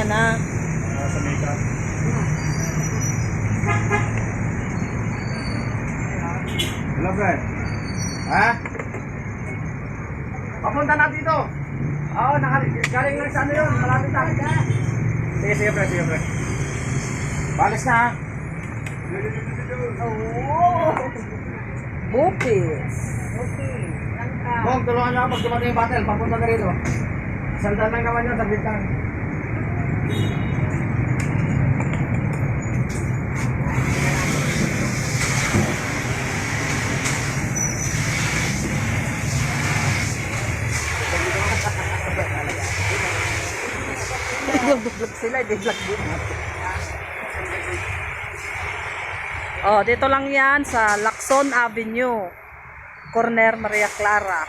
yan, ha? Sa makeup. Hello, friend. Ha? Papunta na dito. Oo, galing lang sa ano yun. Malapit na. Sige, sige, friend. Sige, friend. Balis na, ha? Oh! Bukis. Okay. Mom, tulungan niyo ako pag dumating yung battle. Papunta na rito. Sandal lang naman yun sa bintang. Vlog sila, di vlog din. Oh, dito lang yan sa Lacson Avenue, corner Maria Clara.